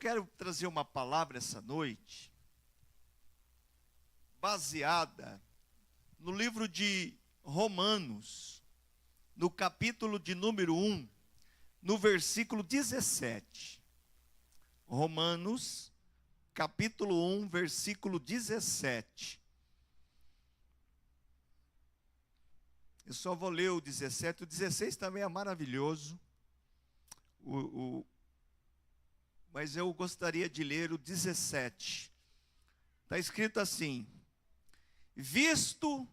quero trazer uma palavra essa noite, baseada no livro de Romanos, no capítulo de número 1, no versículo 17. Romanos, capítulo 1, versículo 17. Eu só vou ler o 17, o 16 também é maravilhoso, mas eu gostaria de ler o 17. Está escrito assim: visto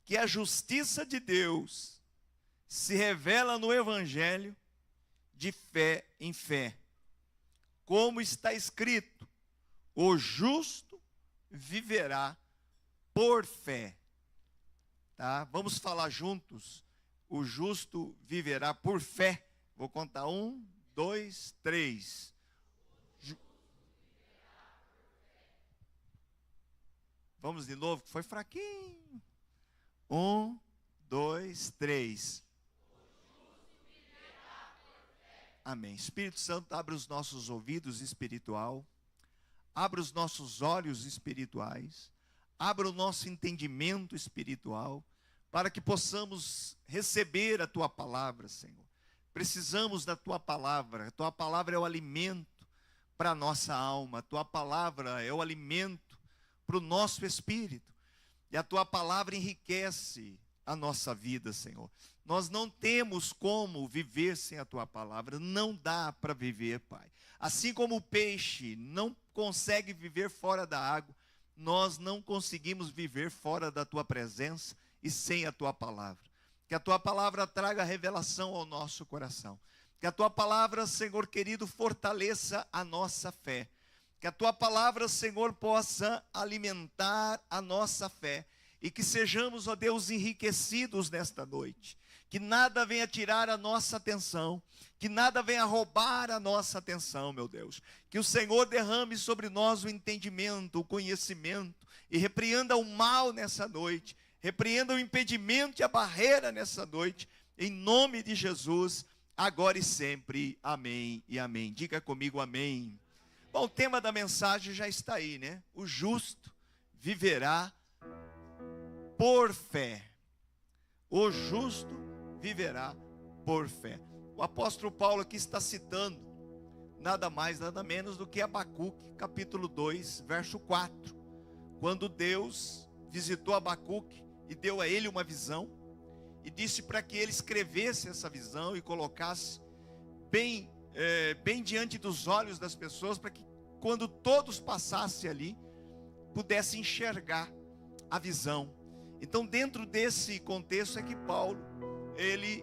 que a justiça de Deus se revela no Evangelho de fé em fé, como está escrito, o justo viverá por fé. Tá? Vamos falar juntos, o justo viverá por fé. Vou contar 1, 2, 3. Vamos de novo, que foi fraquinho. 1, 2, 3. Amém. Espírito Santo, abre os nossos ouvidos espiritual, abre os nossos olhos espirituais, abra o nosso entendimento espiritual, para que possamos receber a Tua palavra, Senhor. Precisamos da Tua palavra. A Tua palavra é o alimento para a nossa alma. A Tua palavra é o alimento para o nosso espírito. E a Tua palavra enriquece a nossa vida, Senhor. Nós não temos como viver sem a Tua palavra. Não dá para viver, Pai. Assim como o peixe não consegue viver fora da água, nós não conseguimos viver fora da Tua presença e sem a Tua palavra. Que a Tua palavra traga revelação ao nosso coração. Que a Tua palavra, Senhor querido, fortaleça a nossa fé. Que a Tua palavra, Senhor, possa alimentar a nossa fé. E que sejamos, ó Deus, enriquecidos nesta noite. Que nada venha tirar a nossa atenção. Que nada venha roubar a nossa atenção, meu Deus. Que o Senhor derrame sobre nós o entendimento, o conhecimento. E repreenda o mal nessa noite. Repreenda o impedimento e a barreira nessa noite. Em nome de Jesus, agora e sempre. Amém e amém. Diga comigo amém. Bom, o tema da mensagem já está aí, né? O justo viverá por fé. O justo viverá por fé. O apóstolo Paulo aqui está citando nada mais, nada menos do que Abacuque, capítulo 2, verso 4. Quando Deus visitou Abacuque e deu a ele uma visão, e disse para que ele escrevesse essa visão e colocasse bem diante dos olhos das pessoas, para que quando todos passassem ali, pudessem enxergar a visão. Então, dentro desse contexto é que Paulo, ele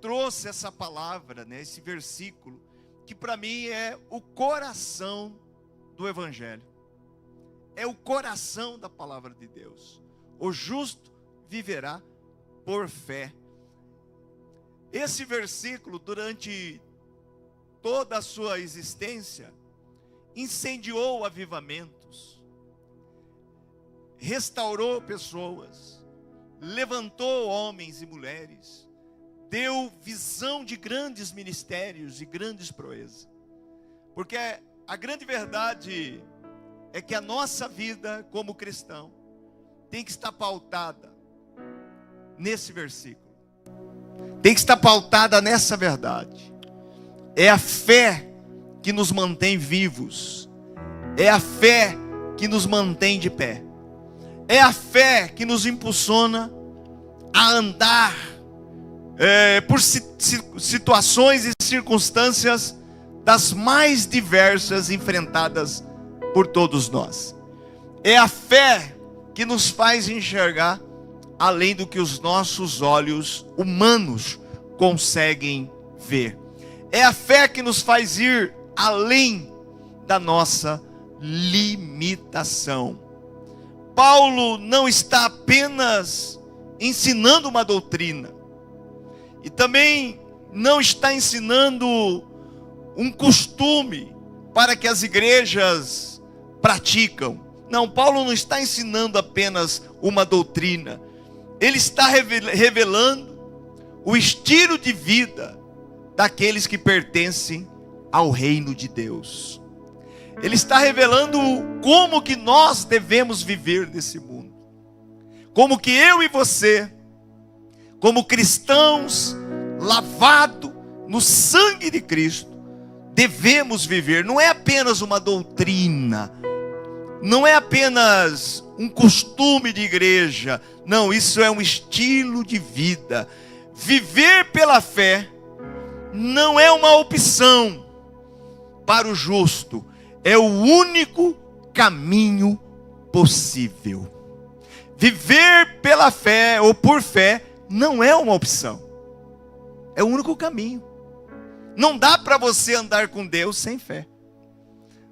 trouxe essa palavra, né, esse versículo, que para mim é o coração do Evangelho. É o coração da palavra de Deus. O justo viverá por fé. Esse versículo, durante toda a sua existência, incendiou avivamentos, restaurou pessoas, levantou homens e mulheres, deu visão de grandes ministérios e grandes proezas. Porque a grande verdade é que a nossa vida como cristão tem que estar pautada nesse versículo. Tem que estar pautada nessa verdade. É a fé que nos mantém vivos. É a fé que nos mantém de pé. É a fé que nos impulsiona a andar por situações e circunstâncias das mais diversas enfrentadas por todos nós. É a fé que nos faz enxergar além do que os nossos olhos humanos conseguem ver. É a fé que nos faz ir além da nossa limitação. Paulo não está apenas ensinando uma doutrina, e também não está ensinando um costume para que as igrejas praticam. Não, Paulo não está ensinando apenas uma doutrina. Ele está revelando o estilo de vida daqueles que pertencem ao reino de Deus. Ele está revelando como que nós devemos viver nesse mundo. Como que eu e você, como cristãos, lavados no sangue de Cristo, devemos viver. Não é apenas uma doutrina, não é apenas um costume de igreja. Não, isso é um estilo de vida. Viver pela fé não é uma opção para o justo, é o único caminho possível. Viver pela fé ou por fé não é uma opção, é o único caminho. Não dá para você andar com Deus sem fé.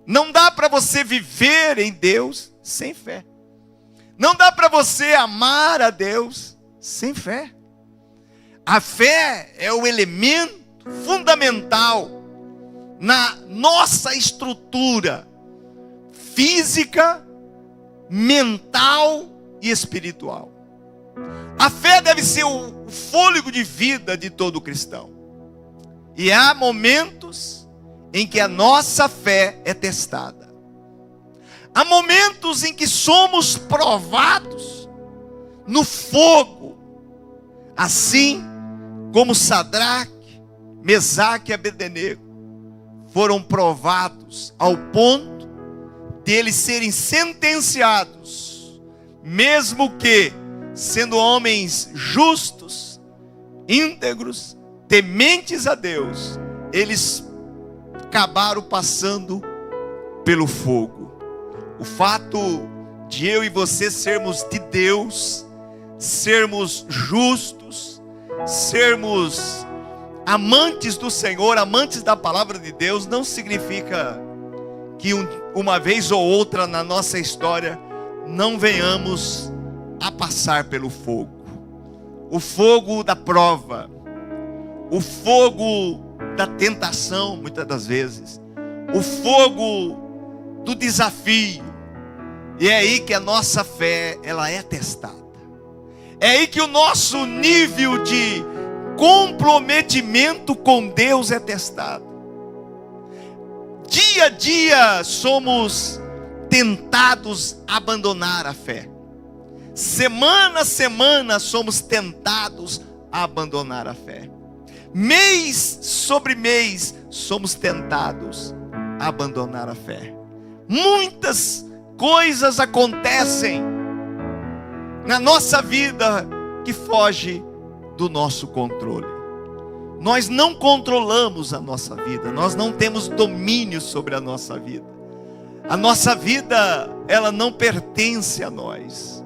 Não dá para você viver em Deus sem fé. Não dá para você amar a Deus sem fé. A fé é o elemento fundamental na nossa estrutura física, mental e espiritual. A fé deve ser o fôlego de vida de todo cristão. E há momentos em que a nossa fé é testada. Há momentos em que somos provados no fogo, assim como Sadraque, Mesaque e Abednego foram provados ao ponto de eles serem sentenciados, mesmo que sendo homens justos, íntegros, tementes a Deus, eles acabaram passando pelo fogo. O fato de eu e você sermos de Deus, sermos justos, sermos amantes do Senhor, amantes da palavra de Deus, não significa que uma vez ou outra na nossa história não venhamos a passar pelo fogo. O fogo da prova, o fogo da tentação, muitas das vezes, o fogo do desafio. E é aí que a nossa fé, ela é testada. É aí que o nosso nível de comprometimento com Deus é testado. Dia a dia somos tentados a abandonar a fé. Semana a semana somos tentados a abandonar a fé. Mês sobre mês somos tentados a abandonar a fé. Muitas coisas acontecem na nossa vida que foge do nosso controle. Nós não controlamos a nossa vida, nós não temos domínio sobre a nossa vida. A nossa vida, ela não pertence a nós.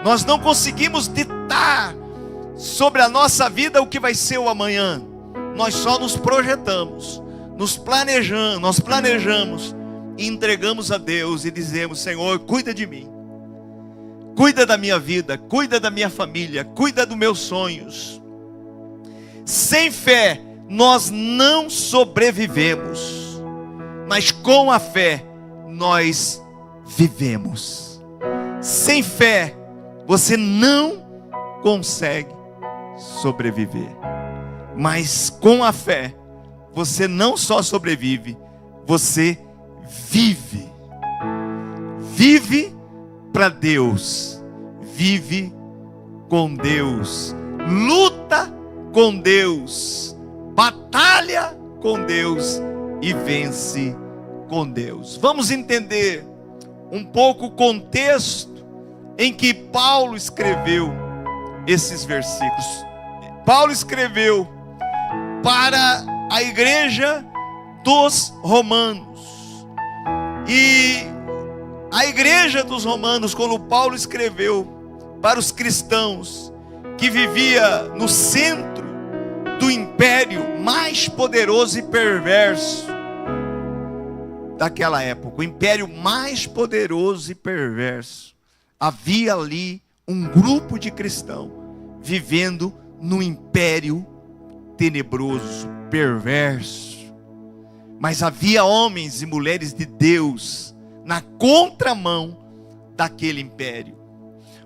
Nós não conseguimos ditar sobre a nossa vida o que vai ser o amanhã. Nós só nos projetamos, nós planejamos e entregamos a Deus e dizemos: Senhor, cuida de mim, cuida da minha vida, cuida da minha família, cuida dos meus sonhos. Sem fé nós não sobrevivemos, mas com a fé nós vivemos. Sem fé você não consegue sobreviver, mas com a fé você não só sobrevive, você vive. Vive para Deus, vive com Deus, luta com Deus, batalha com Deus e vence com Deus. Vamos entender um pouco o contexto em que Paulo escreveu esses versículos. Paulo escreveu para a igreja dos romanos. E a igreja dos romanos, quando Paulo escreveu para os cristãos que vivia no centro do império mais poderoso e perverso daquela época, o império mais poderoso e perverso, havia ali um grupo de cristãos vivendo no império tenebroso, perverso. Mas havia homens e mulheres de Deus na contramão daquele império.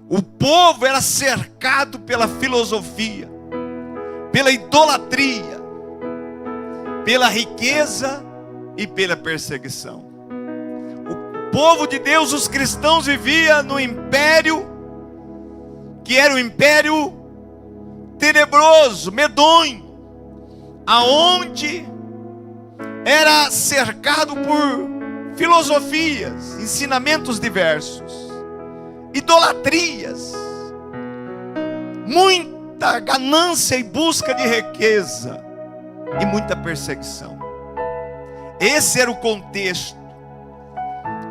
O povo era cercado pela filosofia, pela idolatria, pela riqueza e pela perseguição. povo de Deus, os cristãos, vivia no império, que era o império tenebroso, medonho, aonde era cercado por filosofias, ensinamentos diversos, idolatrias, muita ganância e busca de riqueza e muita perseguição. Esse era o contexto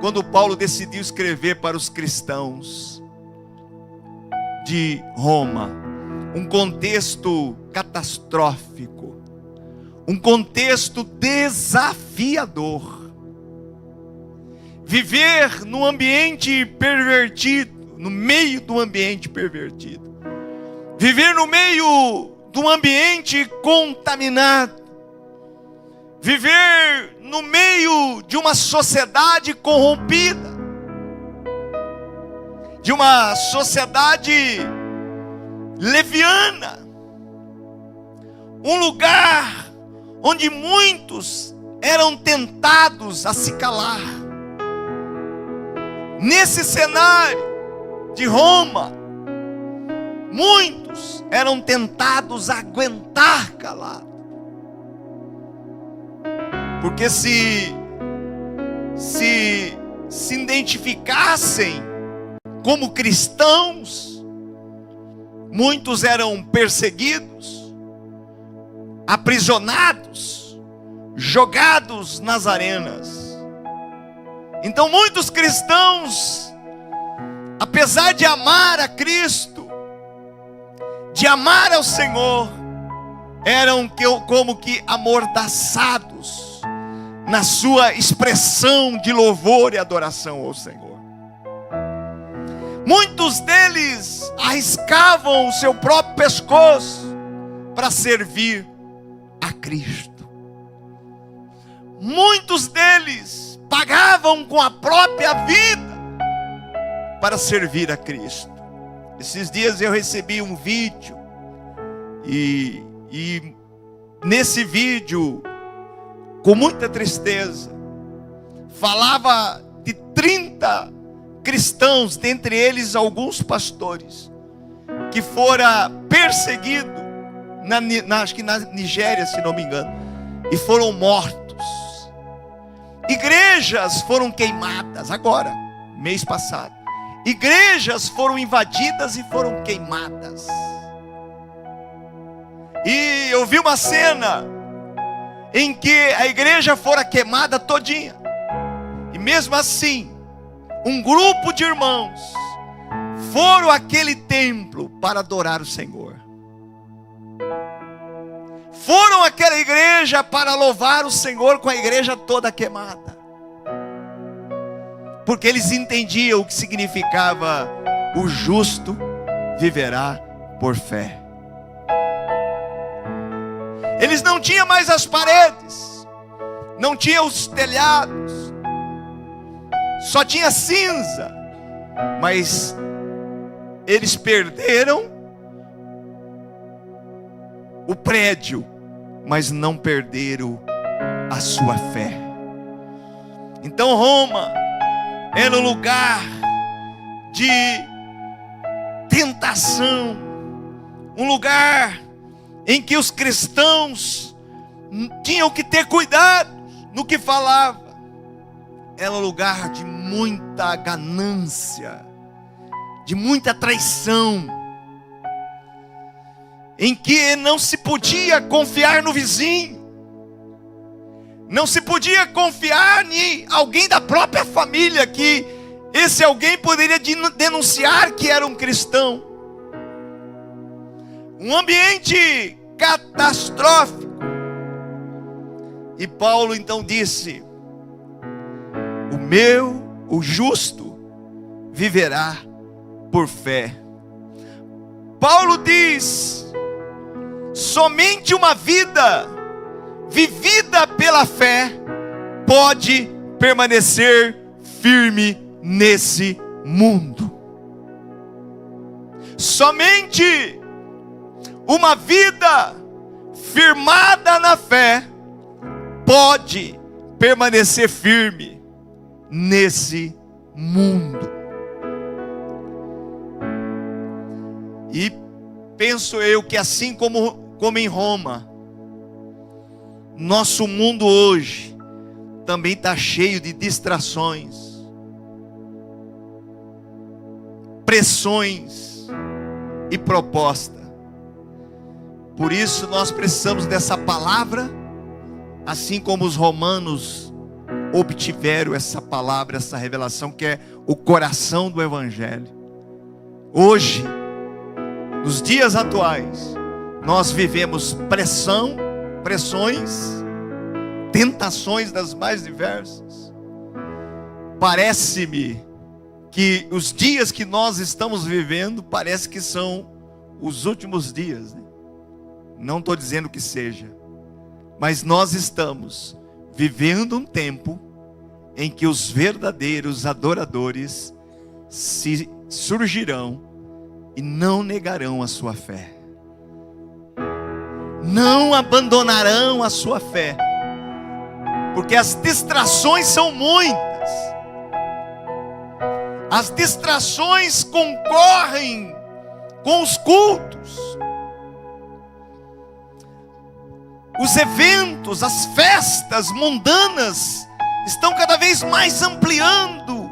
quando Paulo decidiu escrever para os cristãos de Roma. Um contexto catastrófico, um contexto desafiador. Viver num ambiente pervertido, no meio do ambiente pervertido. Viver no meio de um ambiente contaminado. Viver no meio de uma sociedade corrompida. De uma sociedade leviana. Um lugar onde muitos eram tentados a se calar. Nesse cenário de Roma, muitos eram tentados a aguentar calado. Porque se identificassem como cristãos, muitos eram perseguidos, aprisionados, jogados nas arenas. Então muitos cristãos, apesar de amar a Cristo, de amar ao Senhor, eram como que amordaçados na sua expressão de louvor e adoração ao Senhor. Muitos deles arriscavam o seu próprio pescoço para servir a Cristo. Muitos deles pagavam com a própria vida para servir a Cristo. Esses dias eu recebi um vídeo e nesse vídeo, com muita tristeza, falava de 30 cristãos, dentre eles alguns pastores, que fora perseguido acho que na Nigéria, se não me engano, e foram mortos. Igrejas foram queimadas agora, mês passado. Igrejas foram invadidas e foram queimadas. E eu vi uma cena em que a igreja fora queimada todinha. E mesmo assim, um grupo de irmãos foram àquele templo para adorar o Senhor. Foram àquela igreja para louvar o Senhor com a igreja toda queimada. Porque eles entendiam o que significava: o justo viverá por fé. Eles não tinham mais as paredes, não tinham os telhados, só tinha cinza. Mas eles perderam o prédio, mas não perderam a sua fé. Então Roma era um lugar de tentação, um lugar em que os cristãos tinham que ter cuidado no que falava. Era um lugar de muita ganância, de muita traição, em que não se podia confiar no vizinho, não se podia confiar em alguém da própria família, que esse alguém poderia denunciar que era um cristão. Um ambiente catastrófico. E Paulo então disse: o justo viverá por fé. Paulo diz: somente uma vida vivida pela fé pode permanecer firme nesse mundo. Somente uma vida firmada na fé pode permanecer firme nesse mundo. E penso eu que assim como em Roma, nosso mundo hoje também está cheio de distrações, pressões e proposta. Por isso nós precisamos dessa palavra, assim como os romanos obtiveram essa palavra, essa revelação que é o coração do Evangelho. Hoje, nos dias atuais, nós vivemos pressões, tentações das mais diversas. Parece-me que os dias que nós estamos vivendo, parece que são os últimos dias, né? Não estou dizendo que seja, mas nós estamos vivendo um tempo em que os verdadeiros adoradores se surgirão e não negarão a sua fé, não abandonarão a sua fé, porque as distrações são muitas. As distrações concorrem com os cultos. Os eventos, as festas mundanas estão cada vez mais ampliando.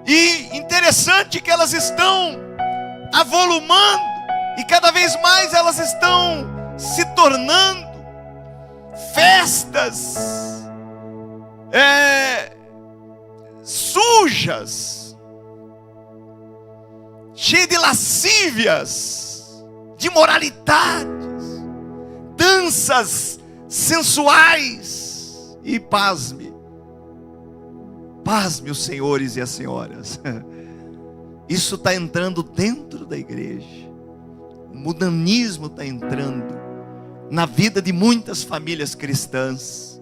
E interessante que elas estão avolumando. E cada vez mais elas estão se tornando festas sujas, cheias de lascívias, de moralidades, danças sensuais. E pasme os senhores e as senhoras, isso está entrando dentro da igreja. O mundanismo está entrando na vida de muitas famílias cristãs,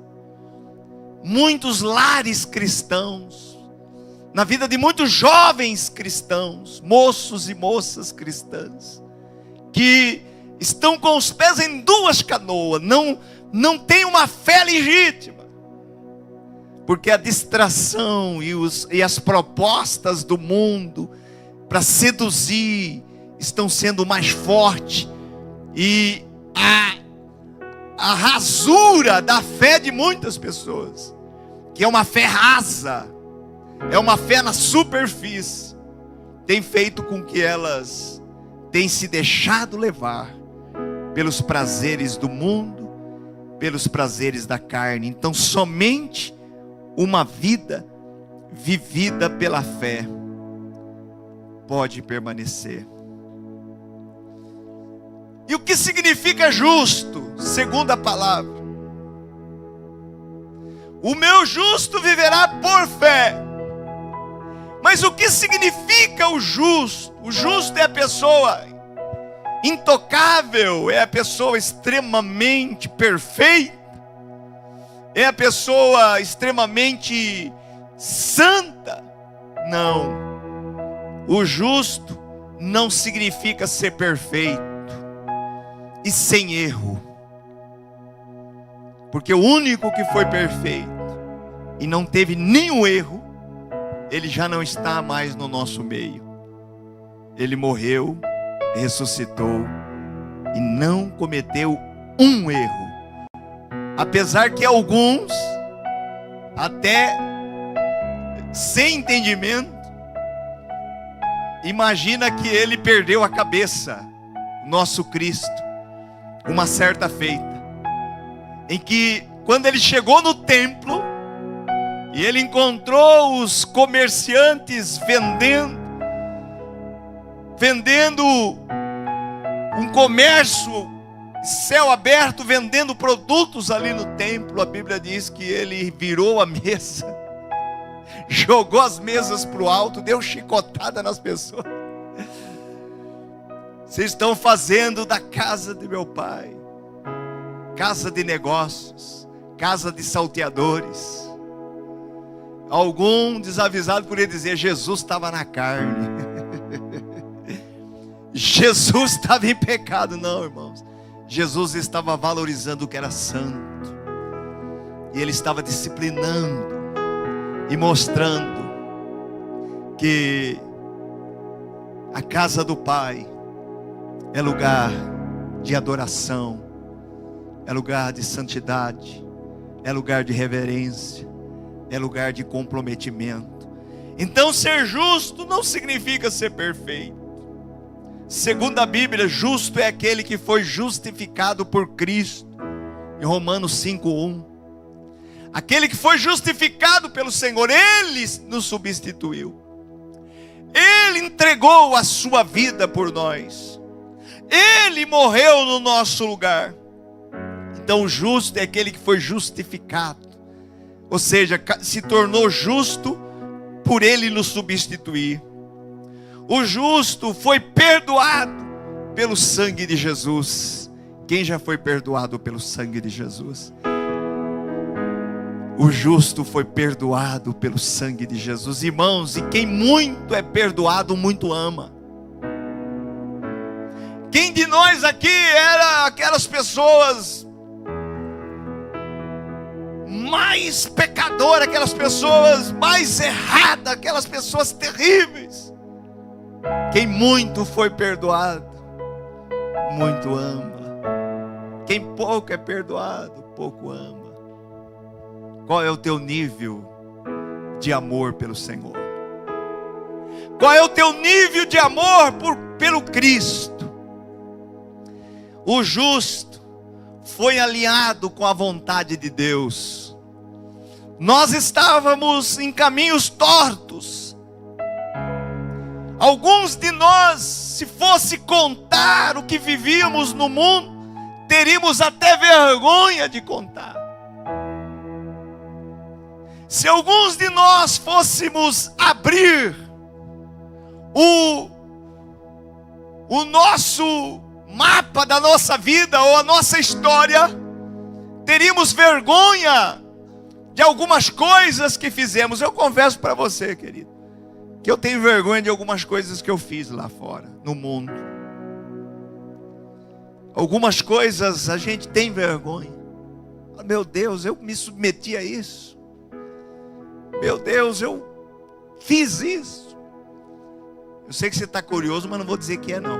muitos lares cristãos, na vida de muitos jovens cristãos, moços e moças cristãs, que estão com os pés em duas canoas, não tem uma fé legítima, porque a distração e as propostas do mundo para seduzir estão sendo mais fortes, e a rasura da fé de muitas pessoas, que é uma fé rasa, é uma fé na superfície, tem feito com que elas tenham se deixado levar pelos prazeres do mundo, pelos prazeres da carne. Então somente uma vida vivida pela fé pode permanecer. E o que significa justo, segundo a palavra? O meu justo viverá por fé. Mas o que significa o justo? O justo é a pessoa intocável, é a pessoa extremamente perfeita, é a pessoa extremamente santa. Não, o justo não significa ser perfeito e sem erro, porque o único que foi perfeito e não teve nenhum erro, ele já não está mais no nosso meio. Ele morreu, ressuscitou e não cometeu um erro, apesar que alguns, até sem entendimento, imagina que ele perdeu a cabeça, nosso Cristo, uma certa feita, em que quando ele chegou no templo e ele encontrou os comerciantes vendendo um comércio, céu aberto, vendendo produtos ali no templo, a Bíblia diz que ele virou a mesa, jogou as mesas para o alto, deu chicotada nas pessoas. Vocês estão fazendo da casa de meu pai casa de negócios, casa de salteadores. Algum desavisado poderia dizer: Jesus estava na carne, Jesus estava em pecado. Não, irmãos, Jesus estava valorizando o que era santo, e ele estava disciplinando e mostrando que a casa do Pai é lugar de adoração, é lugar de santidade, é lugar de reverência, é lugar de comprometimento. Então ser justo não significa ser perfeito. Segundo a Bíblia, justo é aquele que foi justificado por Cristo, em Romanos 5:1. Aquele que foi justificado pelo Senhor, Ele nos substituiu. Ele entregou a sua vida por nós. Ele morreu no nosso lugar. Então o justo é aquele que foi justificado. Ou seja, se tornou justo por Ele nos substituir. O justo foi perdoado pelo sangue de Jesus. Quem já foi perdoado pelo sangue de Jesus? O justo foi perdoado pelo sangue de Jesus. Irmãos, e quem muito é perdoado, muito ama. Quem de nós aqui era aquelas pessoas mais pecadoras, aquelas pessoas mais erradas, aquelas pessoas terríveis? Quem muito foi perdoado, muito ama. Quem pouco é perdoado, pouco ama. Qual é o teu nível de amor pelo Senhor? Qual é o teu nível de amor pelo Cristo? O justo foi alinhado com a vontade de Deus. Nós estávamos em caminhos tortos. Alguns de nós, se fosse contar o que vivíamos no mundo, teríamos até vergonha de contar. Se alguns de nós fôssemos abrir o nosso mapa da nossa vida ou a nossa história, teríamos vergonha de algumas coisas que fizemos. Eu confesso para você, querido, que eu tenho vergonha de algumas coisas que eu fiz lá fora, no mundo. Algumas coisas a gente tem vergonha. Meu Deus, eu me submeti a isso. Meu Deus, eu fiz isso. Eu sei que você está curioso, mas não vou dizer que é não.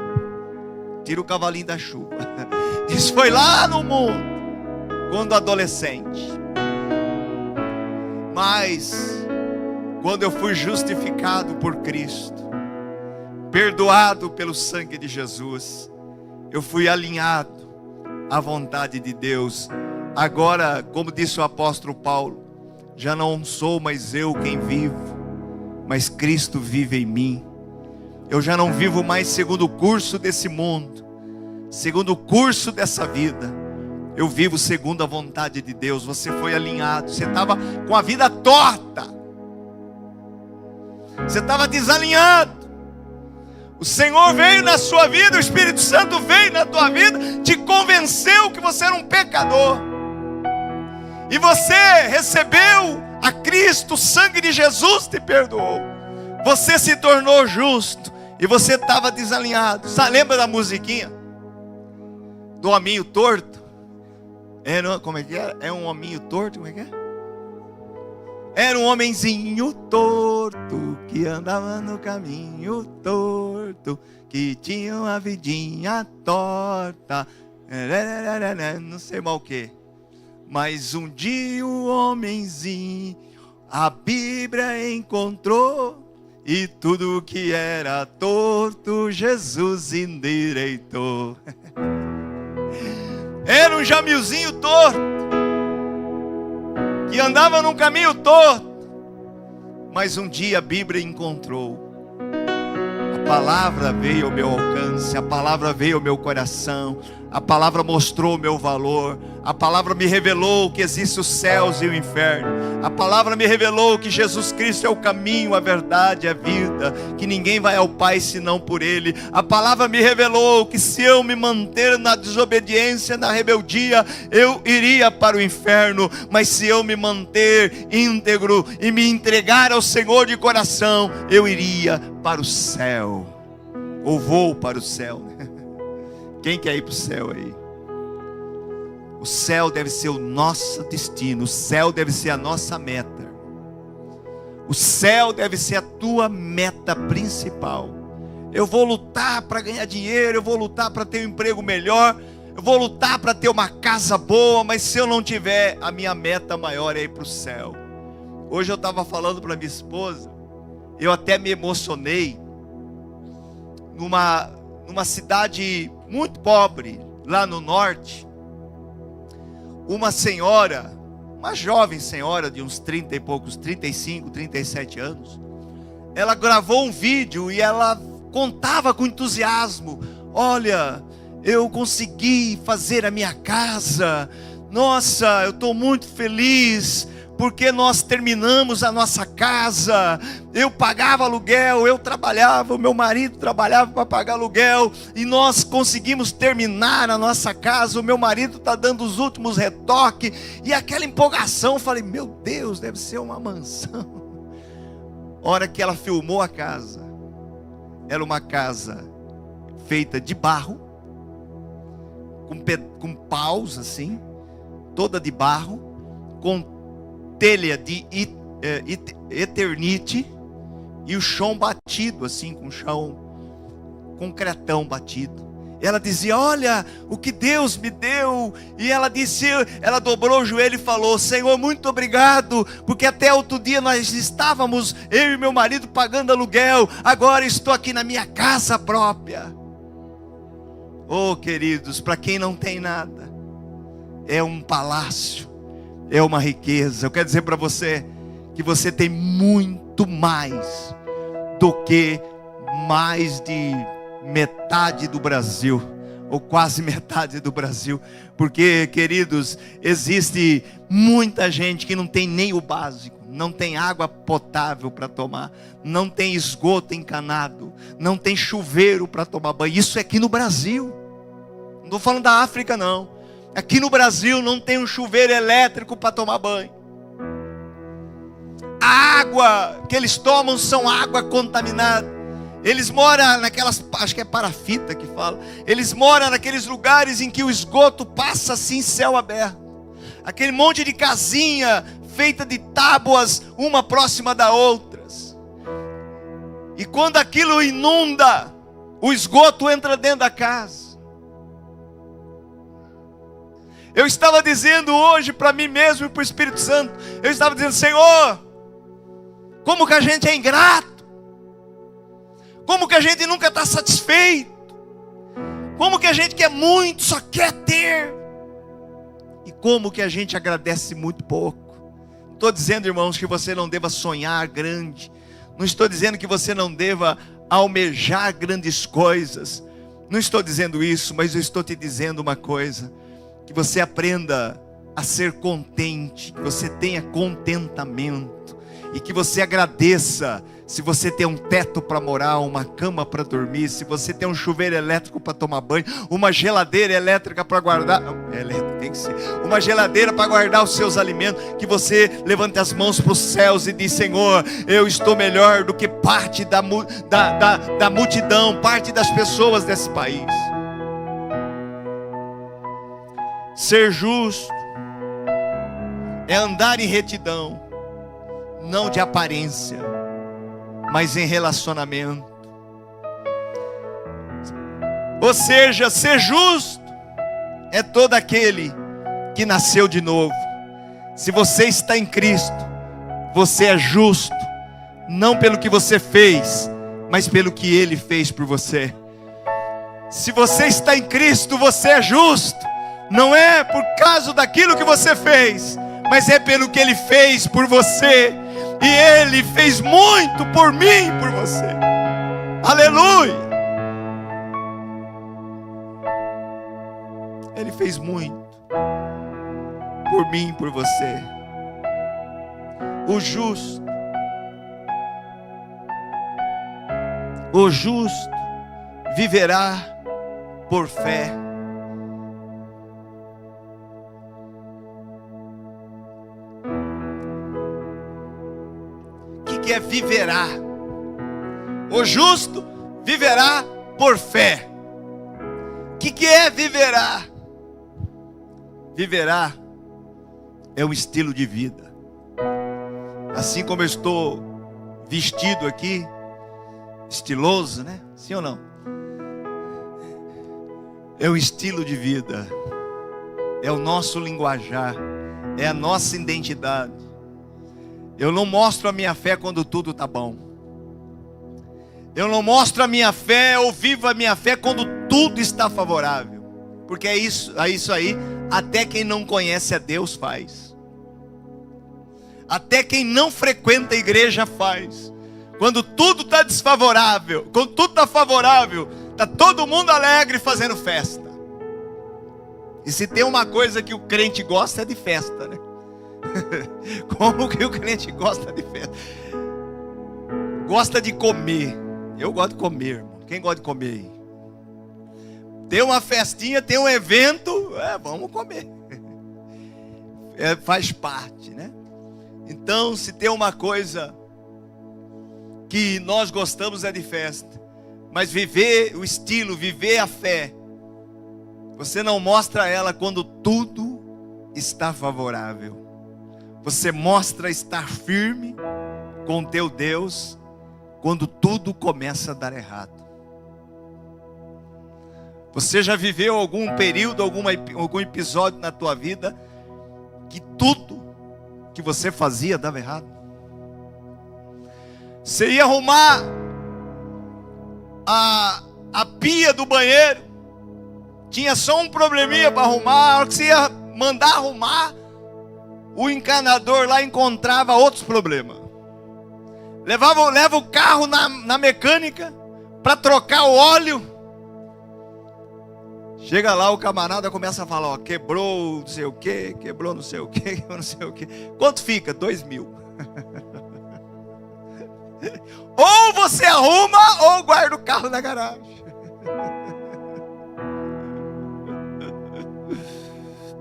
Tira o cavalinho da chuva. Isso foi lá no mundo, quando adolescente. Mas quando eu fui justificado por Cristo, perdoado pelo sangue de Jesus, eu fui alinhado à vontade de Deus. Agora, como disse o apóstolo Paulo, já não sou mais eu quem vivo, mas Cristo vive em mim. Eu já não vivo mais segundo o curso desse mundo, segundo o curso dessa vida. Eu vivo segundo a vontade de Deus. Você foi alinhado. Você estava com a vida torta. Você estava desalinhado. O Senhor veio na sua vida, o Espírito Santo veio na tua vida, te convenceu que você era um pecador. E você recebeu a Cristo, o sangue de Jesus te perdoou. Você se tornou justo e você estava desalinhado. Lembra da musiquinha? Do hominho torto? Como é que era? É um hominho torto, como é que é? Era um homenzinho torto que andava no caminho torto, que tinha uma vidinha torta, não sei mal o que. Mas um dia o homenzinho a Bíblia encontrou, e tudo que era torto Jesus endireitou. Era um jamilzinho torto, que andava num caminho torto, mas um dia a Bíblia encontrou. A palavra veio ao meu alcance, a palavra veio ao meu coração, a palavra mostrou o meu valor, a palavra me revelou que existem os céus e o inferno, a palavra me revelou que Jesus Cristo é o caminho, a verdade, a vida, que ninguém vai ao Pai senão por Ele. A palavra me revelou que se eu me manter na desobediência, na rebeldia, eu iria para o inferno, mas se eu me manter íntegro e me entregar ao Senhor de coração, eu iria para o céu, ou vou para o céu. Quem quer ir para o céu aí? O céu deve ser o nosso destino, o céu deve ser a nossa meta. O céu deve ser a tua meta principal. Eu vou lutar para ganhar dinheiro, eu vou lutar para ter um emprego melhor, eu vou lutar para ter uma casa boa, mas se eu não tiver, a minha meta maior é ir para o céu. Hoje eu estava falando para minha esposa, eu até me emocionei, numa cidade muito pobre, lá no norte, uma senhora, uma jovem senhora de uns 30 e poucos, 35, 37 anos, ela gravou um vídeo e ela contava com entusiasmo: olha, eu consegui fazer a minha casa, nossa, eu estou muito feliz, porque nós terminamos a nossa casa, eu pagava aluguel, eu trabalhava, o meu marido trabalhava para pagar aluguel, e nós conseguimos terminar a nossa casa, o meu marido está dando os últimos retoques, e aquela empolgação, eu falei, meu Deus, deve ser uma mansão. Hora que ela filmou a casa, era uma casa feita de barro, com paus assim, toda de barro, com telha de eternite e o chão batido assim, com chão concretão batido. Ela dizia, olha o que Deus me deu. E ela disse, ela dobrou o joelho e falou, Senhor, muito obrigado, porque até outro dia nós estávamos, eu e meu marido, pagando aluguel, agora estou aqui na minha casa própria. Oh, queridos, para quem não tem nada, é um palácio, é uma riqueza. Eu quero dizer para você que você tem muito mais do que mais de metade do Brasil, ou quase metade do Brasil, porque, queridos, existe muita gente que não tem nem o básico, não tem água potável para tomar, não tem esgoto encanado, não tem chuveiro para tomar banho. Isso é aqui no Brasil, não estou falando da África não. Aqui no Brasil não tem um chuveiro elétrico para tomar banho. A água que eles tomam são água contaminada. Eles moram naquelas, acho que é parafita que fala, eles moram naqueles lugares em que o esgoto passa assim, céu aberto. Aquele monte de casinha feita de tábuas, uma próxima da outras. E quando aquilo inunda, o esgoto entra dentro da casa. Eu estava dizendo hoje para mim mesmo e para o Espírito Santo, eu estava dizendo, Senhor, como que a gente é ingrato, como que a gente nunca está satisfeito, como que a gente quer muito, só quer ter, e como que a gente agradece muito pouco. Não estou dizendo, irmãos, que você não deva sonhar grande, não estou dizendo que você não deva almejar grandes coisas, não estou dizendo isso, mas eu estou te dizendo uma coisa, que você aprenda a ser contente, que você tenha contentamento, e que você agradeça se você tem um teto para morar, uma cama para dormir, se você tem um chuveiro elétrico para tomar banho, uma geladeira elétrica para guardar, tem que ser, uma geladeira para guardar os seus alimentos, que você levante as mãos para os céus e diz, Senhor, eu estou melhor do que parte da multidão, parte das pessoas desse país. Ser justo é andar em retidão, não de aparência, mas em relacionamento. Ou seja, ser justo é todo aquele que nasceu de novo. Se você está em Cristo, você é justo, não pelo que você fez, mas pelo que Ele fez por você. Se você está em Cristo, você é justo, não é por causa daquilo que você fez, mas é pelo que Ele fez por você. E Ele fez muito por mim e por você. Aleluia! Ele fez muito por mim e por você. O justo viverá por fé. Que é viverá. O justo viverá por fé. O que é viverá? Viverá é um estilo de vida. Assim como eu estou vestido aqui, estiloso, né? Sim ou não? É o estilo de vida, é o nosso linguajar, é a nossa identidade. Eu não mostro a minha fé quando tudo está bom. Eu não mostro a minha fé ou vivo a minha fé quando tudo está favorável. Porque é isso aí, até quem não conhece a Deus faz. Até quem não frequenta a igreja faz. Quando tudo está desfavorável, quando tudo está favorável, está todo mundo alegre fazendo festa. E se tem uma coisa que o crente gosta é de festa, né? Como que o crente gosta de festa? Gosta de comer. Eu gosto de comer, irmão. Quem gosta de comer aí? Tem uma festinha, tem um evento, vamos comer. Faz parte, né? Então, se tem uma coisa que nós gostamos é de festa. Mas viver o estilo, viver a fé, você não mostra ela quando tudo está favorável. Você mostra estar firme com o teu Deus quando tudo começa a dar errado. Você já viveu algum período, algum episódio na tua vida que tudo que você fazia dava errado? Você ia arrumar a pia do banheiro, tinha só um probleminha para arrumar. A hora que você ia mandar arrumar, o encanador lá encontrava outros problemas. Leva o carro na mecânica para trocar o óleo. Chega lá, o camarada começa a falar, quebrou não sei o que, quebrou não sei o que, quebrou não sei o que. Quanto fica? 2.000. Ou você arruma, ou guarda o carro na garagem.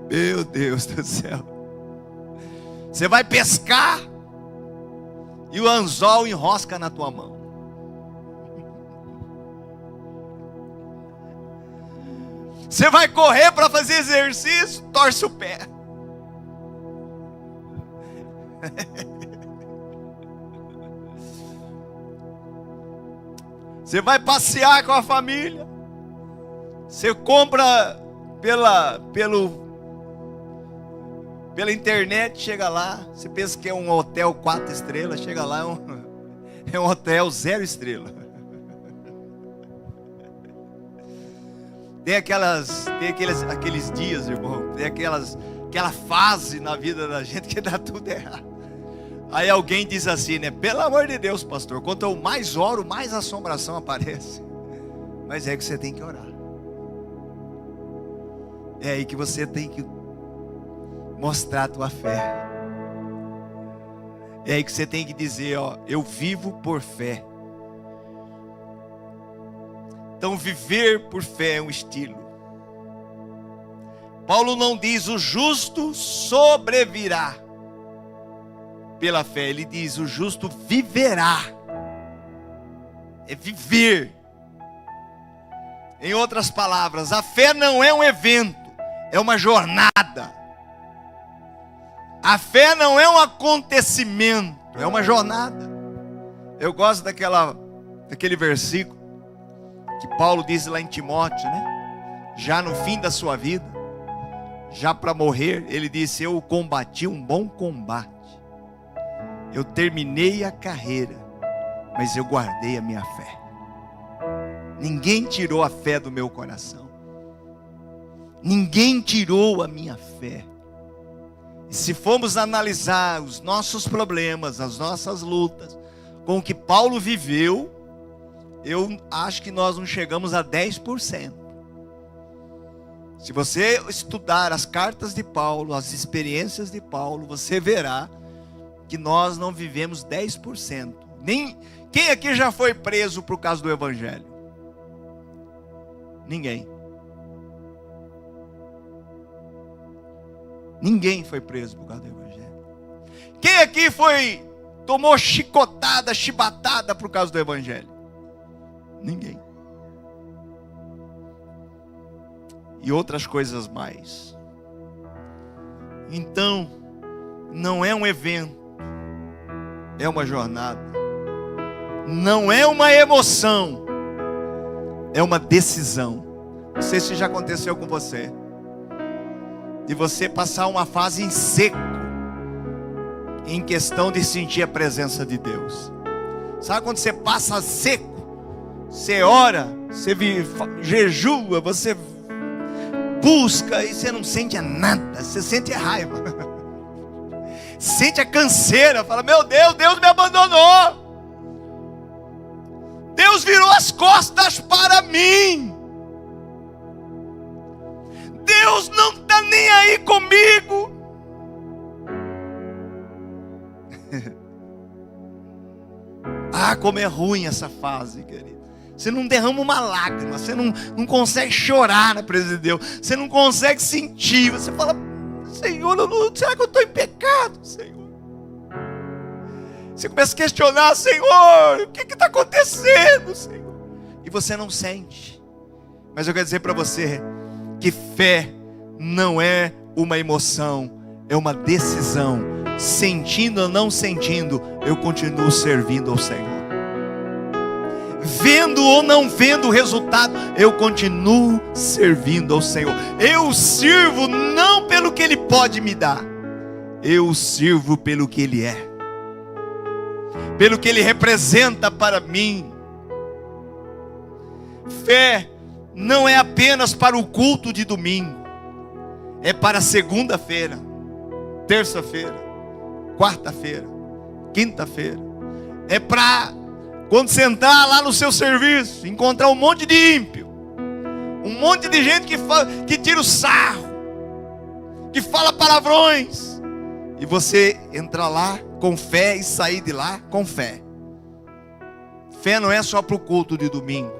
Meu Deus do céu. Você vai pescar e o anzol enrosca na tua mão. Você vai correr para fazer exercício, torce o pé. Você vai passear com a família. Você compra pela internet, chega lá. Você pensa que é um hotel 4 estrelas, chega lá, é um hotel 0 estrelas. Tem aqueles dias, irmão, tem aquela fase na vida da gente que dá tudo errado. Aí alguém diz assim, né? Pelo amor de Deus, pastor, quanto eu mais oro, mais assombração aparece. Mas é que você tem que orar. É aí que você tem que mostrar a tua fé. É aí que você tem que dizer, eu vivo por fé. Então viver por fé é um estilo. Paulo não diz o justo sobrevirá pela fé, ele diz o justo viverá. É viver. Em outras palavras, a fé não é um evento, é uma jornada. A fé não é um acontecimento, é uma jornada. Eu gosto daquele versículo que Paulo diz lá em Timóteo, né? Já no fim da sua vida, já para morrer, ele disse, eu combati um bom combate. Eu terminei a carreira, mas eu guardei a minha fé. Ninguém tirou a fé do meu coração. Ninguém tirou a minha fé. E se formos analisar os nossos problemas, as nossas lutas, com o que Paulo viveu, eu acho que nós não chegamos a 10%. Se você estudar as cartas de Paulo, as experiências de Paulo, você verá que nós não vivemos 10%. Quem aqui já foi preso por causa do Evangelho? Ninguém. Ninguém foi preso por causa do Evangelho. Quem aqui tomou chicotada, chibatada por causa do Evangelho? Ninguém. E outras coisas mais. Então, não é um evento, é uma jornada. não é uma emoção, é uma decisão. Não sei se já aconteceu com você, de você passar uma fase em seco, em questão de sentir a presença de Deus. Sabe quando você passa seco? Você ora, você jejua, você busca e você não sente nada, você sente a raiva, sente a canseira, fala: meu Deus, Deus me abandonou, Deus virou as costas para mim, Deus não está nem aí comigo. Ah, como é ruim essa fase, querido. Você não derrama uma lágrima, você não consegue chorar na presença de Deus, você não consegue sentir, você fala: Senhor, será que eu estou em pecado, Senhor? Você começa a questionar: Senhor, o que está acontecendo, Senhor? E você não sente. Mas eu quero dizer para você que fé não é uma emoção, é uma decisão. Sentindo ou não sentindo, eu continuo servindo ao Senhor. Vendo ou não vendo o resultado, eu continuo servindo ao Senhor. Eu sirvo não pelo que Ele pode me dar, eu sirvo pelo que Ele é, pelo que Ele representa para mim. Fé não é apenas para o culto de domingo, é para segunda-feira, terça-feira, quarta-feira, quinta-feira. É para quando sentar lá no seu serviço, encontrar um monte de ímpio, um monte de gente que tira o sarro, que fala palavrões, e você entrar lá com fé e sair de lá com fé. Fé não é só para o culto de domingo,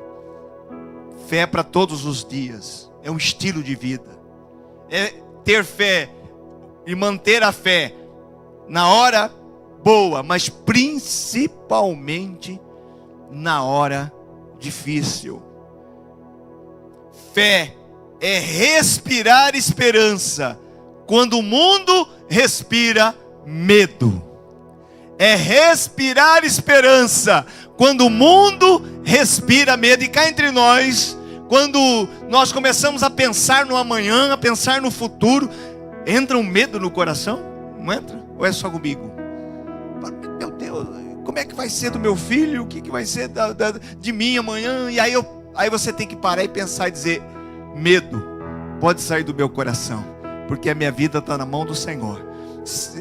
fé é para todos os dias, é um estilo de vida, é ter fé e manter a fé na hora boa, mas principalmente na hora difícil. Fé é respirar esperança quando o mundo respira medo. É respirar esperança quando o mundo respira medo. E cá entre nós, quando nós começamos a pensar no amanhã, a pensar no futuro, entra um medo no coração? Não entra? Ou é só comigo? Meu Deus, como é que vai ser do meu filho? O que vai ser de mim amanhã? E aí você tem que parar e pensar e dizer: medo pode sair do meu coração, porque a minha vida está na mão do Senhor.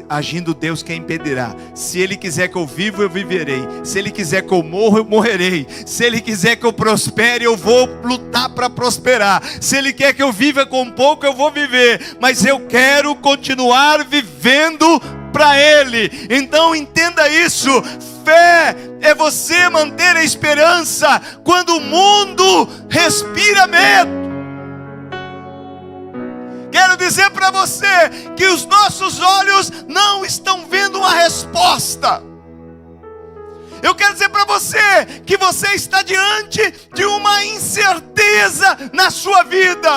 Agindo Deus, quem impedirá? Se Ele quiser que eu viva, eu viverei. Se Ele quiser que eu morra, eu morrerei. Se Ele quiser que eu prospere, eu vou lutar para prosperar. Se Ele quer que eu viva com pouco, eu vou viver. Mas eu quero continuar vivendo para Ele. Então entenda isso. Fé é você manter a esperança quando o mundo respira medo. Quero dizer para você que os nossos olhos não estão vendo uma resposta. Eu quero dizer para você que você está diante de uma incerteza na sua vida,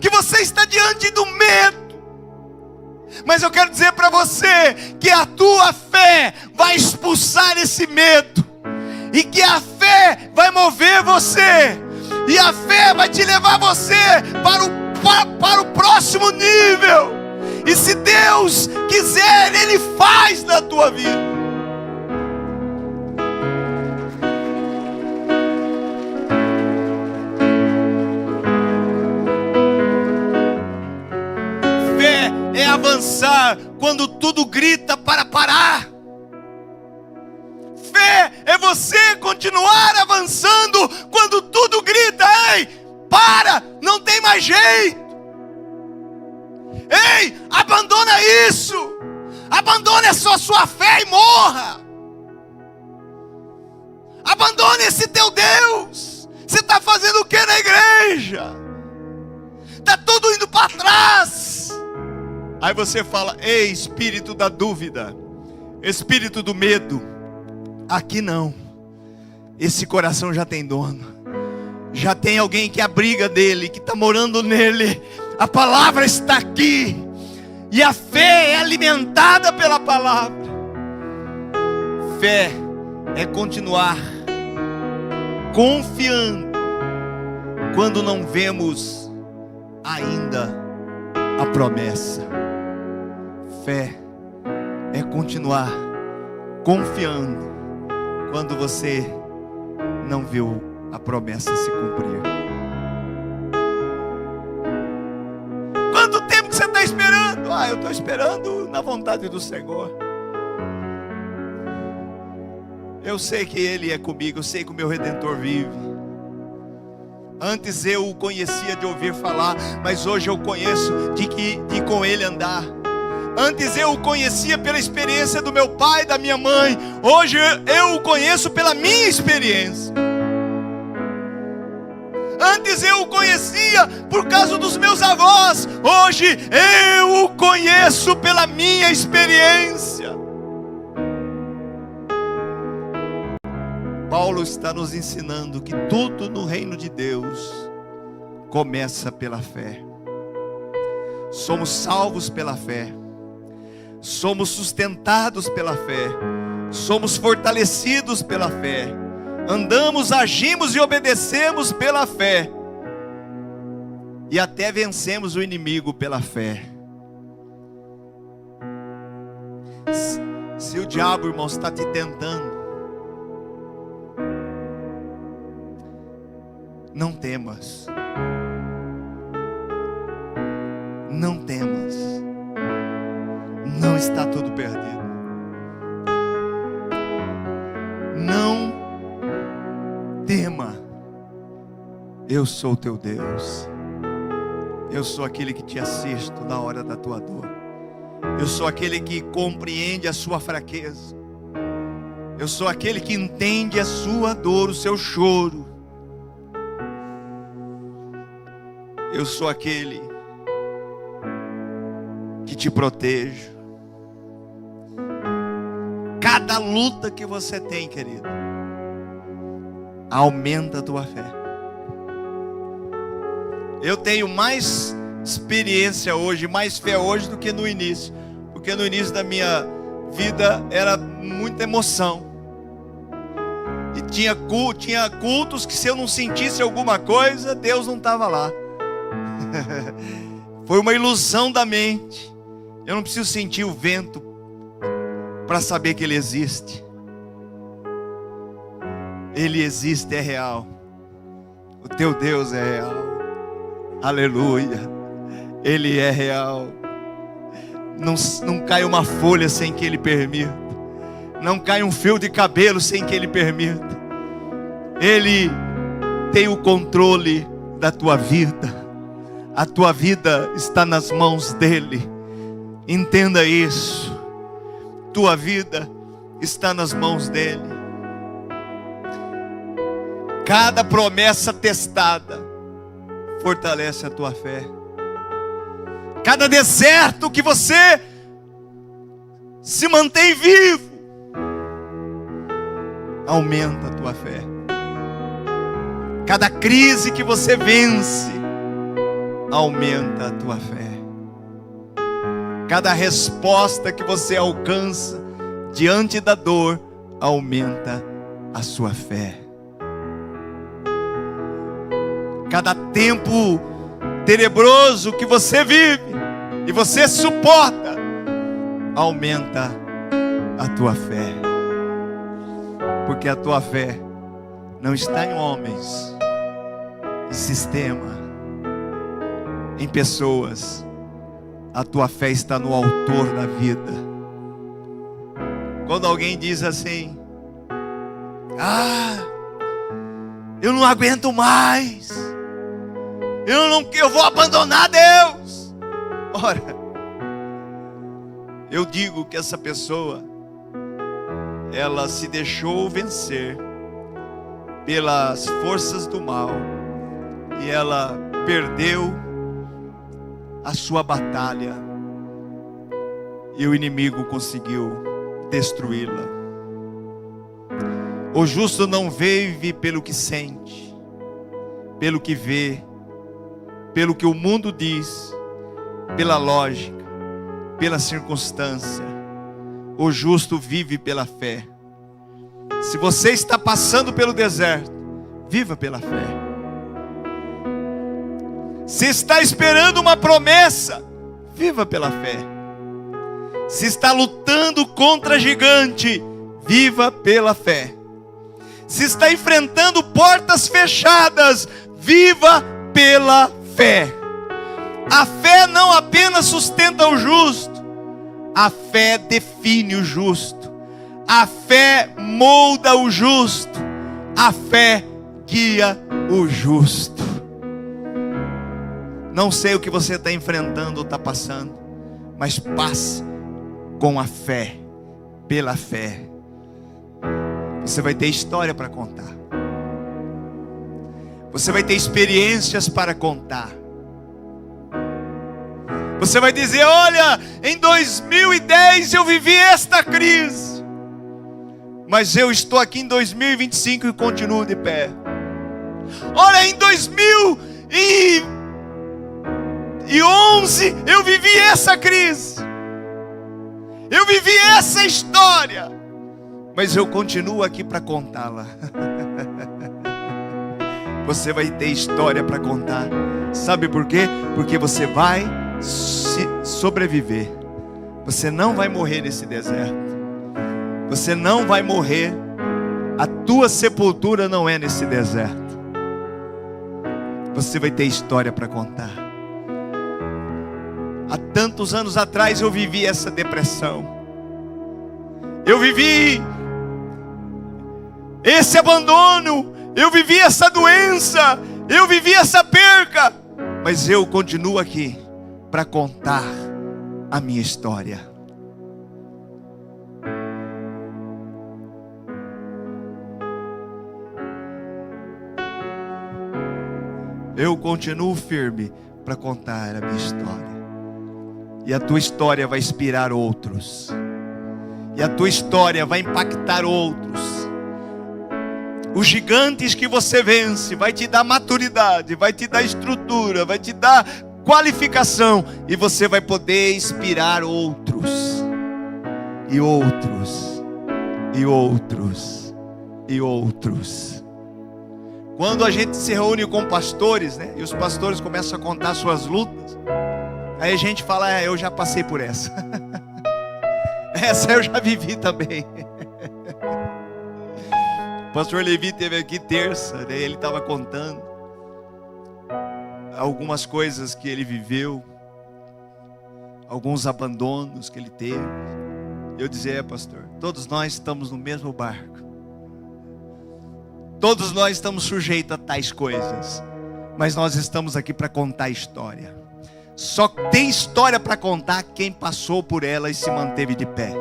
que você está diante do medo. Mas eu quero dizer para você que a tua fé vai expulsar esse medo, e que a fé vai mover você, e a fé vai te levar você para o próximo nível. E se Deus quiser, Ele faz na tua vida. Fé é avançar quando tudo grita para parar. Fé é você continuar avançando quando tudo grita: ei, para, não tem mais jeito. Ei, abandona isso. Abandone a sua fé e morra. Abandone esse teu Deus. Você está fazendo o que na igreja? Está tudo indo para trás. Aí você fala: ei, espírito da dúvida, espírito do medo, aqui não. Esse coração já tem dono. Já tem alguém que abriga dele, que está morando nele. A palavra está aqui, e a fé é alimentada pela palavra. Fé é continuar confiando quando não vemos ainda a promessa. Fé é continuar confiando quando você não viu a promessa se cumprir. Quanto tempo que você está esperando? Eu estou esperando na vontade do Senhor. Eu sei que Ele é comigo, eu sei que o meu Redentor vive. Antes eu o conhecia de ouvir falar, mas hoje eu conheço de com Ele andar. Antes eu o conhecia pela experiência do meu pai, da minha mãe. Hoje eu o conheço pela minha experiência. Antes eu o conhecia por causa dos meus avós. Hoje eu o conheço pela minha experiência. Paulo está nos ensinando que tudo no reino de Deus começa pela fé. Somos salvos pela fé. Somos sustentados pela fé. Somos fortalecidos pela fé. Andamos, agimos e obedecemos pela fé. E até vencemos o inimigo pela fé. Se o diabo, irmão, está te tentando, não temas. Não temas. Não está tudo perdido. Não tema. Eu sou o teu Deus. Eu sou aquele que te assisto na hora da tua dor. Eu sou aquele que compreende a sua fraqueza. Eu sou aquele que entende a sua dor, o seu choro. Eu sou aquele que te protejo. Cada luta que você tem, querido, aumenta a tua fé. Eu tenho mais experiência hoje, mais fé hoje do que no início. Porque no início da minha vida era muita emoção. E tinha cultos que se eu não sentisse alguma coisa, Deus não estava lá. Foi uma ilusão da mente. Eu não preciso sentir o vento para saber que Ele existe. Ele existe, é real. O teu Deus é real. Aleluia. Ele é real. Não cai uma folha sem que Ele permita. Não cai um fio de cabelo sem que Ele permita. Ele tem o controle da tua vida. A tua vida está nas mãos dEle. Entenda isso. Tua vida está nas mãos dEle. Cada promessa testada fortalece a tua fé. Cada deserto que você se mantém vivo aumenta a tua fé. Cada crise que você vence aumenta a tua fé. Cada resposta que você alcança diante da dor aumenta a sua fé. Cada tempo tenebroso que você vive e você suporta aumenta a tua fé. Porque a tua fé não está em homens, em sistema, em pessoas. A tua fé está no autor da vida. Quando alguém diz assim: eu não aguento mais, eu vou abandonar Deus. Ora, eu digo que essa pessoa, ela se deixou vencer pelas forças do mal e ela perdeu a sua batalha e o inimigo conseguiu destruí-la. O justo não vive pelo que sente, pelo que vê, pelo que o mundo diz, pela lógica, pela circunstância. O justo vive pela fé. Se você está passando pelo deserto, viva pela fé. Se está esperando uma promessa, viva pela fé. Se está lutando contra gigante, viva pela fé. Se está enfrentando portas fechadas, viva pela fé. A fé não apenas sustenta o justo, a fé define o justo, a fé molda o justo, a fé guia o justo. Não sei o que você está enfrentando ou está passando, mas passe com a fé, pela fé. Você vai ter história para contar. Você vai ter experiências para contar. Você vai dizer: olha, em 2010 eu vivi esta crise, mas eu estou aqui em 2025 e continuo de pé. Olha, em 2011 eu vivi essa crise, eu vivi essa história, mas eu continuo aqui para contá-la. Você vai ter história para contar. Sabe por quê? Porque você vai sobreviver. Você não vai morrer nesse deserto. Você não vai morrer. A tua sepultura não é nesse deserto. Você vai ter história para contar. Há tantos anos atrás eu vivi essa depressão. Eu vivi esse abandono. Eu vivi essa doença. Eu vivi essa perca. Mas eu continuo aqui para contar a minha história. Eu continuo firme para contar a minha história. E a tua história vai inspirar outros. E a tua história vai impactar outros. Os gigantes que você vence vai te dar maturidade, vai te dar estrutura, vai te dar qualificação, e você vai poder inspirar outros, e outros, e outros, e outros. Quando a gente se reúne com pastores, né, e os pastores começam a contar suas lutas, aí a gente fala: eu já passei por essa. Essa eu já vivi também. O pastor Levi esteve aqui terça, né? Ele estava contando algumas coisas que ele viveu, alguns abandonos que ele teve. Eu dizia: pastor, todos nós estamos no mesmo barco. Todos nós estamos sujeitos a tais coisas, mas nós estamos aqui para contar a história. Só tem história para contar quem passou por ela e se manteve de pé.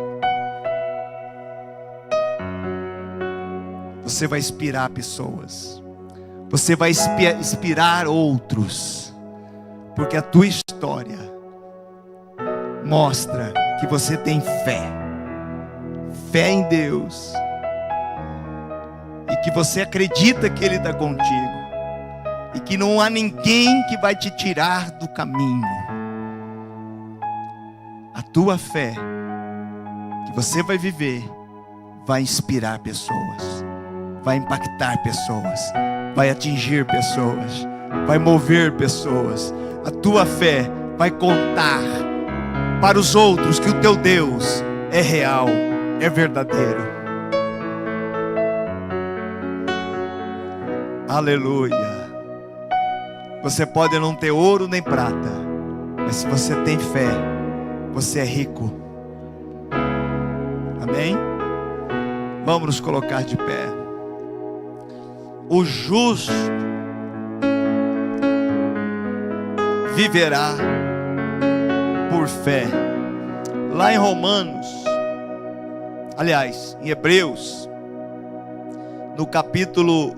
Você vai inspirar pessoas. Você vai inspirar outros. Porque a tua história mostra que você tem fé. Fé em Deus. E que você acredita que Ele está contigo. E que não há ninguém que vai te tirar do caminho. A tua fé que você vai viver vai inspirar pessoas. Vai impactar pessoas, vai atingir pessoas, vai mover pessoas. A tua fé vai contar para os outros que o teu Deus é real, é verdadeiro. Aleluia. Você pode não ter ouro nem prata, mas se você tem fé, você é rico. Amém? Vamos nos colocar de pé. O justo viverá por fé. Lá em Romanos, aliás, em Hebreus, no capítulo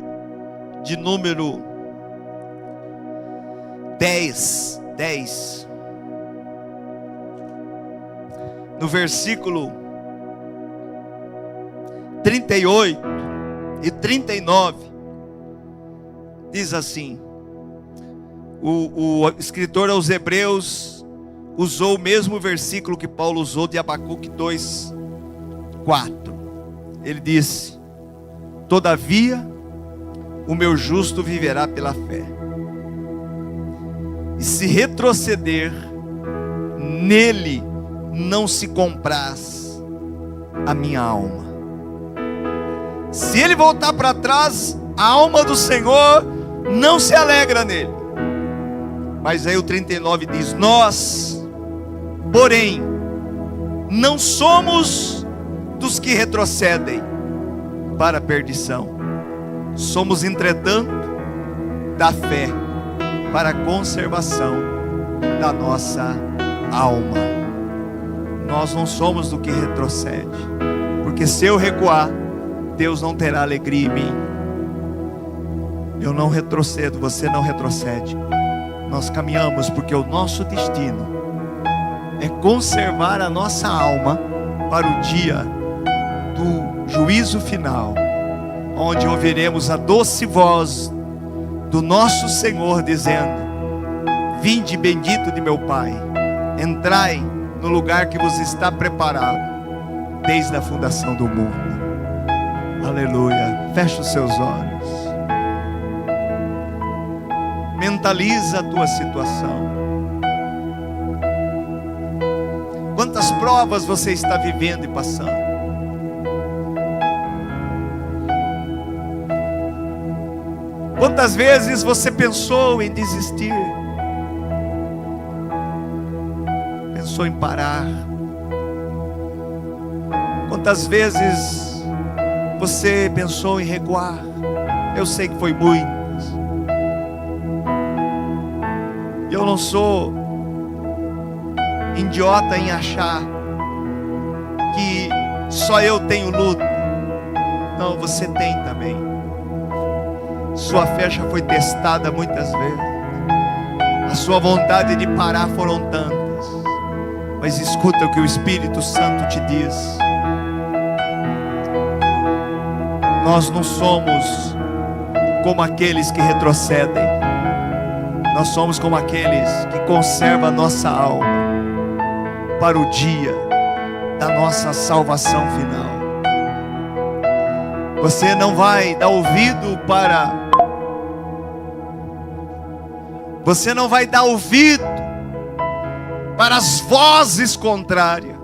de número 10, no versículo 38 e 39, diz assim: o escritor aos Hebreus usou o mesmo versículo que Paulo usou de Abacuque 2:4. Ele disse: Todavia, o meu justo viverá pela fé. E se retroceder, nele não se compraz a minha alma. Se ele voltar para trás, a alma do Senhor não se alegra nele. Mas aí o 39 diz: nós, porém, não somos dos que retrocedem para a perdição. Somos, entretanto, da fé para a conservação da nossa alma. Nós não somos do que retrocede, porque se eu recuar, Deus não terá alegria em mim. Eu não retrocedo, você não retrocede. Nós caminhamos porque o nosso destino é conservar a nossa alma para o dia do juízo final, onde ouviremos a doce voz do nosso Senhor dizendo: vinde bendito de meu Pai, entrai no lugar que vos está preparado desde a fundação do mundo. Aleluia. Fecha os seus olhos. Mentaliza a tua situação. Quantas provas você está vivendo e passando? Quantas vezes você pensou em desistir? Pensou em parar? Quantas vezes você pensou em recuar? Eu sei que foi muitas. Eu não sou idiota em achar que só eu tenho luta. Não, você tem também. Sua fé já foi testada muitas vezes. A sua vontade de parar foram tantas. Mas escuta o que o Espírito Santo te diz. Nós não somos como aqueles que retrocedem. Nós somos como aqueles que conservam a nossa alma para o dia da nossa salvação final. Você não vai dar ouvido para... Você não vai dar ouvido para as vozes contrárias.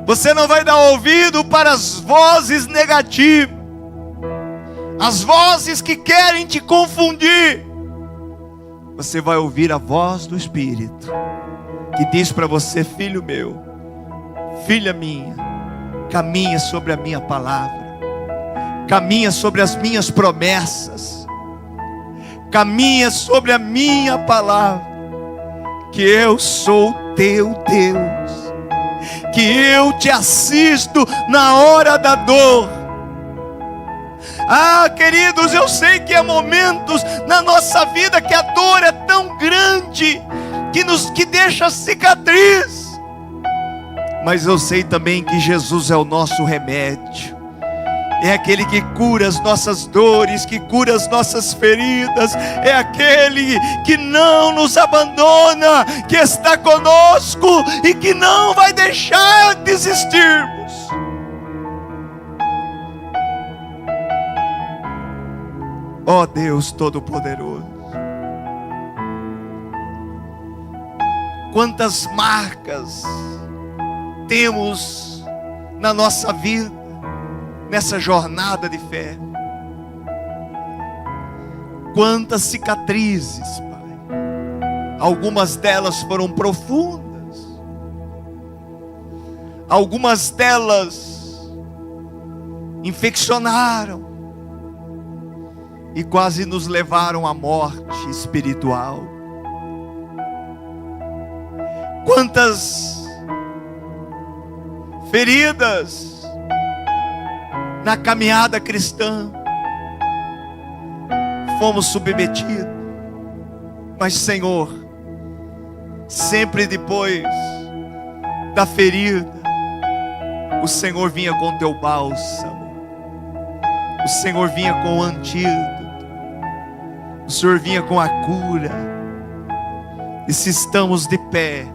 Você não vai dar ouvido para as vozes negativas. As vozes que querem te confundir. Você vai ouvir a voz do Espírito, que diz para você: filho meu, filha minha, caminha sobre a minha palavra, caminha sobre as minhas promessas, caminha sobre a minha palavra, que eu sou teu Deus, que eu te assisto na hora da dor. Ah, queridos, eu sei que há momentos na nossa vida que a dor é tão grande que deixa cicatriz. Mas eu sei também que Jesus é o nosso remédio. É aquele que cura as nossas dores, que cura as nossas feridas. É aquele que não nos abandona, que está conosco e que não vai deixar desistirmos. Ó Deus Todo-Poderoso, quantas marcas temos na nossa vida, nessa jornada de fé. Quantas cicatrizes, Pai. Algumas delas foram profundas, algumas delas infeccionaram e quase nos levaram à morte espiritual. Quantas feridas na caminhada cristã fomos submetidos. Mas, Senhor, sempre depois da ferida, o Senhor vinha com teu bálsamo, o Senhor vinha com o antídoto, o Senhor vinha com a cura. E se estamos de pé,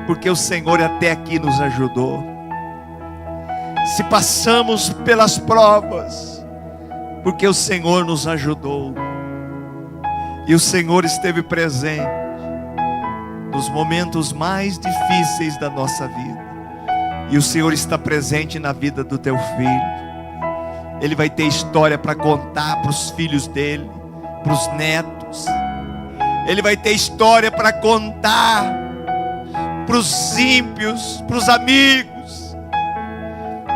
porque o Senhor até aqui nos ajudou. se passamos pelas provas, porque o Senhor nos ajudou, e o Senhor esteve presente nos momentos mais difíceis da nossa vida, e o Senhor está presente na vida do teu filho. Ele vai ter história para contar para os filhos dele, para os netos. Ele vai ter história para contar para os ímpios, para os amigos,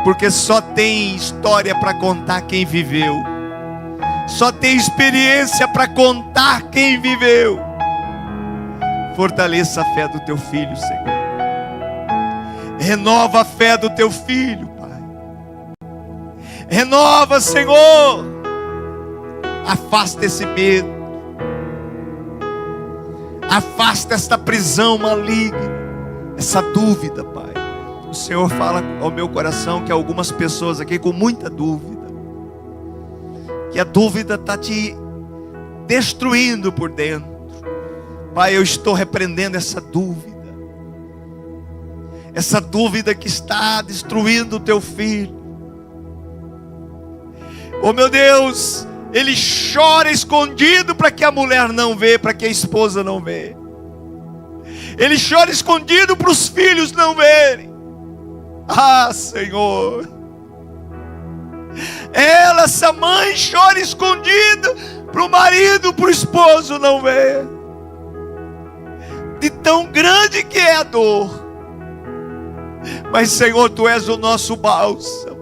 porque só tem história para contar quem viveu, só tem experiência para contar quem viveu. Fortaleça a fé do teu filho, Senhor. Renova a fé do teu filho, Pai. Renova, Senhor. Afasta esse medo. Afasta esta prisão maligna, essa dúvida, Pai. O Senhor fala ao meu coração que algumas pessoas aqui com muita dúvida, que a dúvida está te destruindo por dentro. Pai, eu estou repreendendo essa dúvida que está destruindo o teu filho. Oh meu Deus, ele chora escondido para que a mulher não vê, para que a esposa não vê. Ele chora escondido para os filhos não verem. Ah, Senhor. Essa mãe chora escondido para o marido, para o esposo não ver. De tão grande que é a dor. Mas, Senhor, Tu és o nosso bálsamo.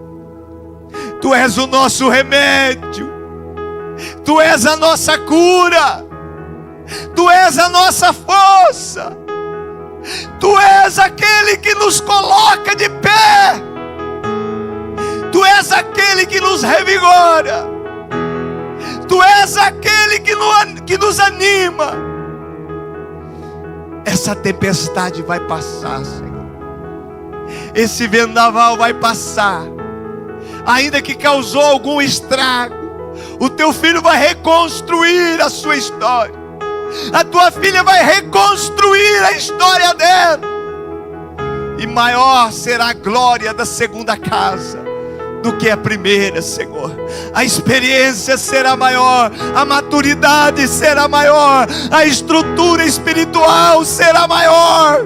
Tu és o nosso remédio. Tu és a nossa cura. Tu és a nossa força. Tu és aquele que nos coloca de pé. Tu és aquele que nos revigora. Tu és aquele que nos anima. Essa tempestade vai passar, Senhor. Esse vendaval vai passar. Ainda que causou algum estrago, o teu filho vai reconstruir a sua história. A tua filha vai reconstruir a história dela. E maior será a glória da segunda casa do que a primeira, Senhor. A experiência será maior, a maturidade será maior, a estrutura espiritual será maior.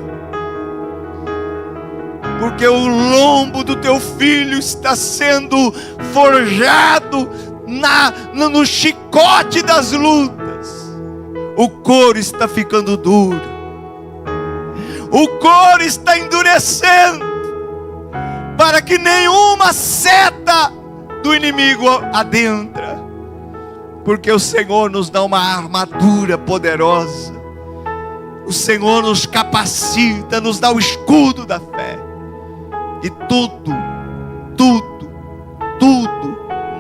Porque o lombo do teu filho está sendo forjado no chicote das lutas. O couro está ficando duro. O couro está endurecendo, para que nenhuma seta do inimigo adentra. Porque o Senhor nos dá uma armadura poderosa. O Senhor nos capacita, nos dá o escudo da fé. E tudo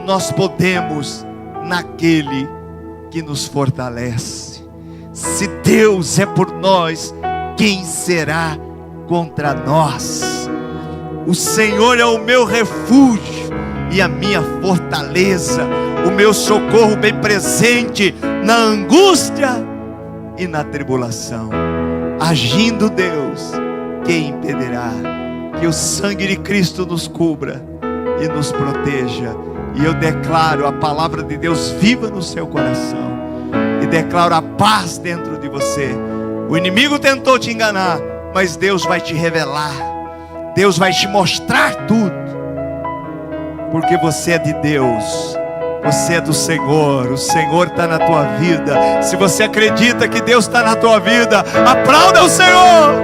nós podemos naquele que nos fortalece. Se Deus é por nós, quem será contra nós? O Senhor é o meu refúgio e a minha fortaleza, o meu socorro bem presente na angústia e na tribulação. Agindo Deus, quem impedirá? Que o sangue de Cristo nos cubra e nos proteja. E eu declaro a palavra de Deus viva no seu coração. E declaro a paz dentro de você. O inimigo tentou te enganar, mas Deus vai te revelar. Deus vai te mostrar tudo. Porque você é de Deus. Você é do Senhor. O Senhor está na tua vida. Se você acredita que Deus está na tua vida, aplauda o Senhor.